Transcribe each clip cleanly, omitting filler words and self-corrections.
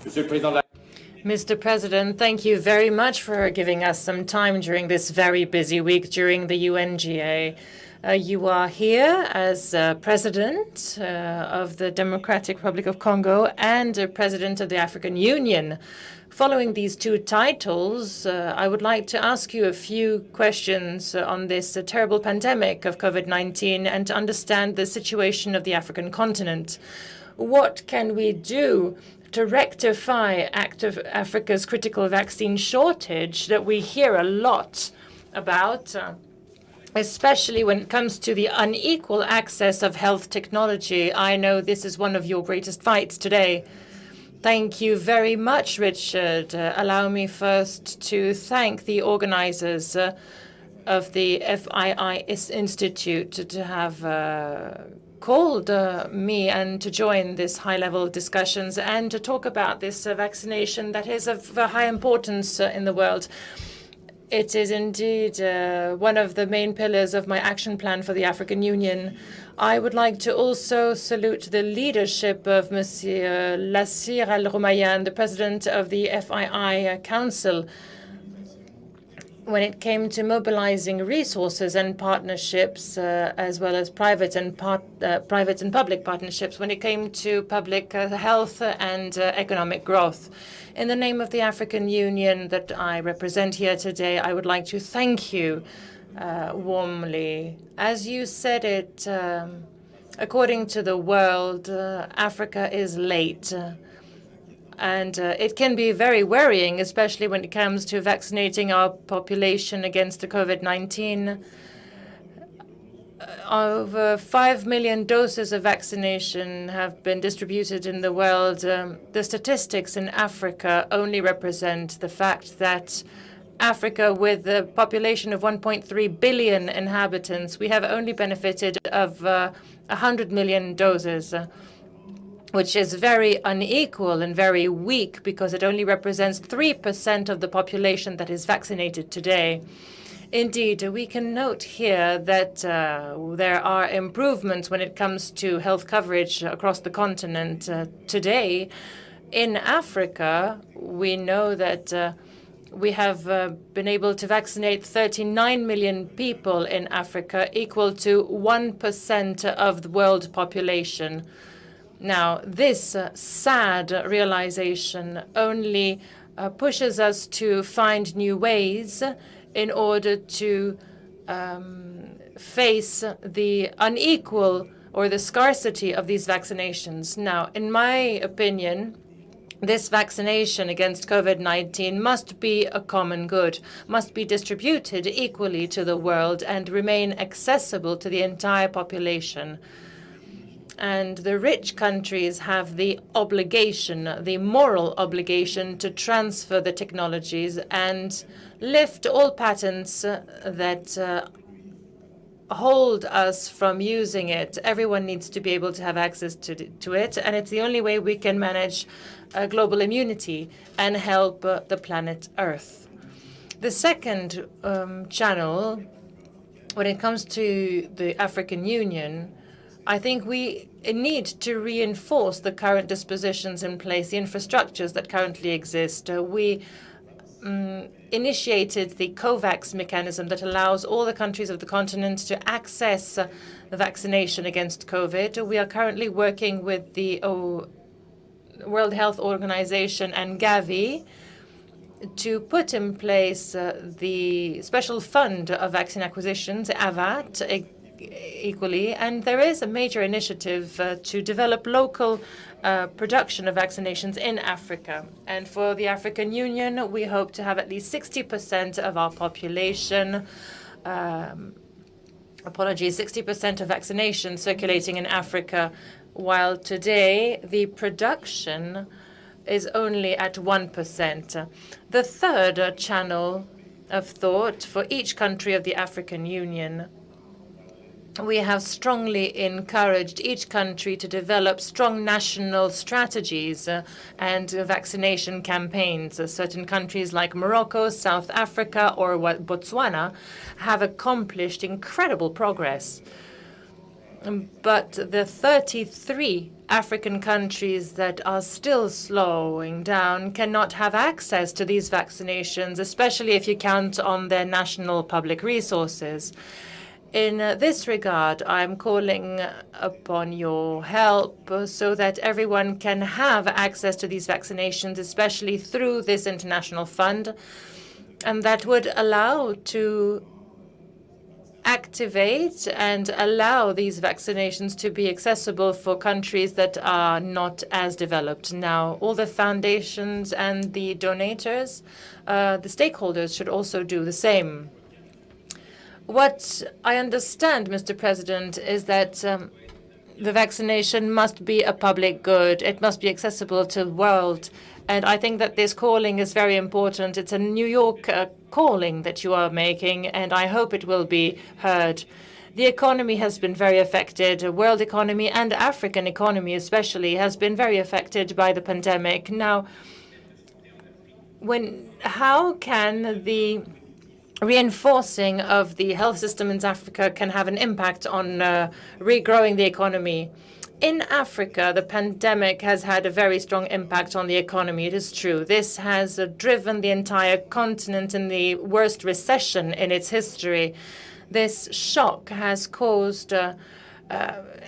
Mr. President, thank you very much for giving us some time during this very busy week during the UNGA. You are here as President of the Democratic Republic of Congo and President of the African Union. Following these two titles, I would like to ask you a few questions on this terrible pandemic of COVID-19 and to understand the situation of the African continent. What can we do to rectify Africa's critical vaccine shortage that we hear a lot about, especially when it comes to the unequal access of health technology? I know this is one of your greatest fights today. Thank you very much, Richard. Allow me first to thank the organizers of the FII Institute to have called me and to join this high-level discussions and to talk about this vaccination that is of high importance in the world. It is indeed one of the main pillars of my action plan for the African Union. I would like to also salute the leadership of Monsieur Lassir Al-Roumayan, the president of the FII Council, when it came to mobilizing resources and partnerships, as well as private and public partnerships, when it came to public health and economic growth. In the name of the African Union that I represent here today, I would like to thank you warmly. As you said it, according to the world, Africa is late. And it can be very worrying, especially when it comes to vaccinating our population against the COVID-19. Over 5 million doses of vaccination have been distributed in the world. The statistics in Africa only represent the fact that Africa, with a population of 1.3 billion inhabitants, we have only benefited of 100 million doses, which is very unequal and very weak because it only represents 3% of the population that is vaccinated today. Indeed, we can note here that there are improvements when it comes to health coverage across the continent. Today, in Africa, we know that we have been able to vaccinate 39 million people in Africa, equal to 1% of the world population. Now, this sad realization only pushes us to find new ways in order to face the unequal or the scarcity of these vaccinations. Now, in my opinion, this vaccination against COVID-19 must be a common good, must be distributed equally to the world and remain accessible to the entire population. And the rich countries have the obligation, the moral obligation, to transfer the technologies and lift all patents that hold us from using it. Everyone needs to be able to have access to it, and it's the only way we can manage global immunity and help the planet Earth. The second channel, when it comes to the African Union, I think we need to reinforce the current dispositions in place, the infrastructures that currently exist. We initiated the COVAX mechanism that allows all the countries of the continent to access the vaccination against COVID. We are currently working with the World Health Organization and Gavi to put in place the special fund of vaccine acquisitions, AVAT, equally, and there is a major initiative to develop local production of vaccinations in Africa. And for the African Union, we hope to have at least 60% of our population, 60% of vaccination circulating in Africa, while today the production is only at 1%. The third channel of thought for each country of the African Union, we have strongly encouraged each country to develop strong national strategies and vaccination campaigns. Certain countries like Morocco, South Africa, or Botswana have accomplished incredible progress. But the 33 African countries that are still slowing down cannot have access to these vaccinations, especially if you count on their national public resources. In this regard, I'm calling upon your help so that everyone can have access to these vaccinations, especially through this international fund, and that would allow to activate and allow these vaccinations to be accessible for countries that are not as developed. Now, all the foundations and the donators, the stakeholders should also do the same. What I understand, Mr. President, is that the vaccination must be a public good. It must be accessible to the world. And I think that this calling is very important. It's a New York calling that you are making, and I hope it will be heard. The economy has been very affected. The world economy and African economy especially has been very affected by the pandemic. Now, how can the reinforcing of the health system in Africa can have an impact on regrowing the economy? In Africa, the pandemic has had a very strong impact on the economy. It is true. This has driven the entire continent in the worst recession in its history. This shock has caused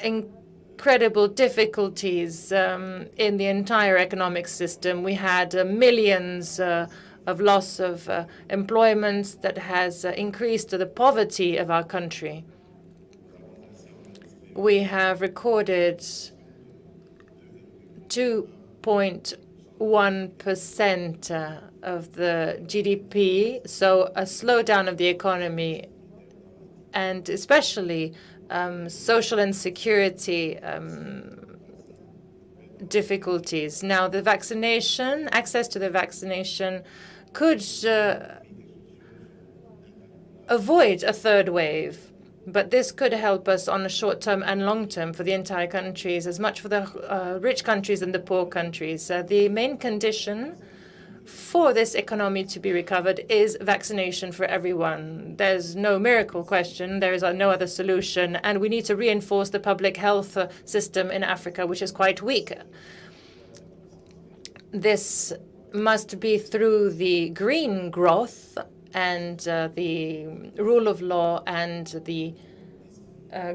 incredible difficulties in the entire economic system. We had millions of loss of employment that has increased the poverty of our country. We have recorded 2.1% of the GDP, so a slowdown of the economy, and especially social and security difficulties. Now, the vaccination, access to the vaccination could avoid a third wave. But this could help us on a short term and long term for the entire countries, as much for the rich countries and the poor countries. The main condition for this economy to be recovered is vaccination for everyone. There's no miracle question. There is no other solution. And we need to reinforce the public health system in Africa, which is quite weak. This must be through the green growth and the rule of law and the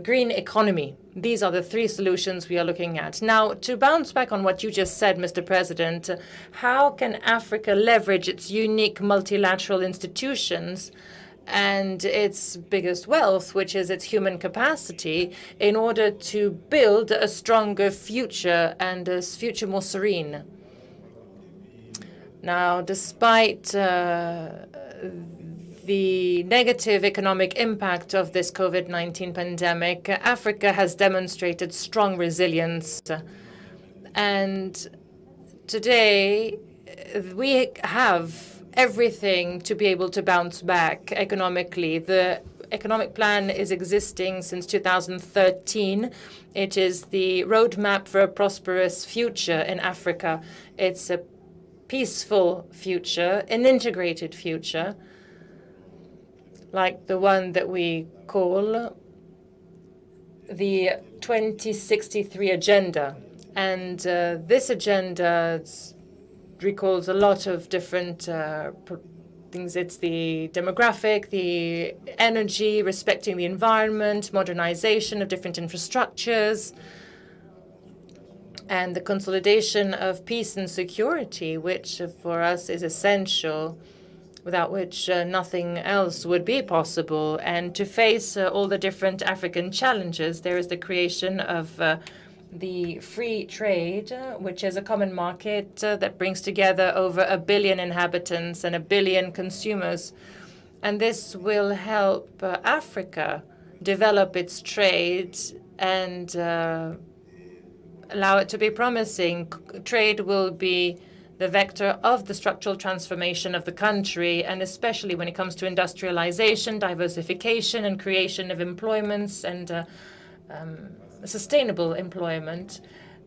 green economy. These are the three solutions we are looking at. Now, to bounce back on what you just said, Mr. President, how can Africa leverage its unique multilateral institutions and its biggest wealth, which is its human capacity, in order to build a stronger future and a future more serene? Now, despite the negative economic impact of this COVID-19 pandemic, Africa has demonstrated strong resilience. And today, we have everything to be able to bounce back economically. The economic plan is existing since 2013. It is the roadmap for a prosperous future in Africa. It's a peaceful future, an integrated future, like the one that we call the 2063 agenda. And this agenda recalls a lot of different things. It's the demographic, the energy, respecting the environment, modernization of different infrastructures, and the consolidation of peace and security, which for us is essential, without which nothing else would be possible. And to face all the different African challenges, there is the creation of the free trade, which is a common market that brings together over 1 billion inhabitants and 1 billion consumers. And this will help Africa develop its trade and allow it to be promising. Trade will be the vector of the structural transformation of the country, and especially when it comes to industrialization, diversification, and creation of employments and sustainable employment,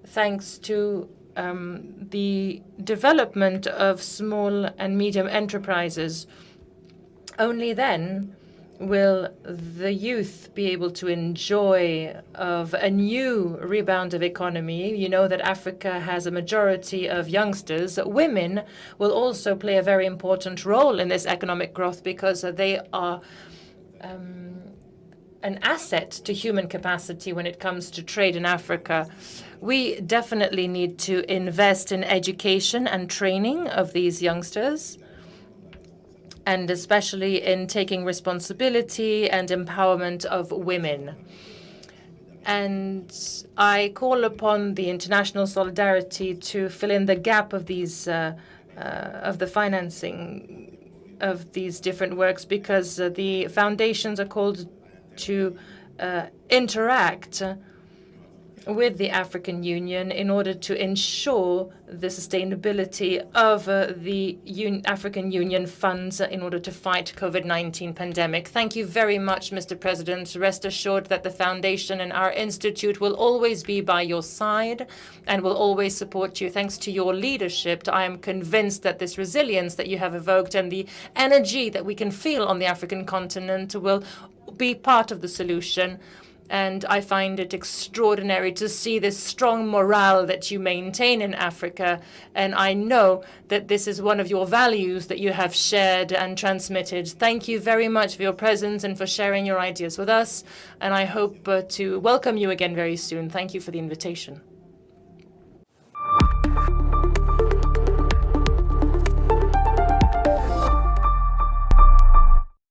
thanks to the development of small and medium enterprises. Only then will the youth be able to enjoy of a new rebound of economy? You know that Africa has a majority of youngsters. Women will also play a very important role in this economic growth because they are an asset to human capacity when it comes to trade in Africa. We definitely need to invest in education and training of these youngsters, and especially in taking responsibility and empowerment of women. And I call upon the international solidarity to fill in the gap of these of the financing of these different works, because the foundations are called to interact with the African Union in order to ensure the sustainability of the African Union funds in order to fight COVID-19 pandemic. Thank you very much, Mr. President. Rest assured that the Foundation and our institute will always be by your side and will always support you. Thanks to your leadership, I am convinced that this resilience that you have evoked and the energy that we can feel on the African continent will be part of the solution. And I find it extraordinary to see this strong morale that you maintain in Africa. And I know that this is one of your values that you have shared and transmitted. Thank you very much for your presence and for sharing your ideas with us. And I hope to welcome you again very soon. Thank you for the invitation.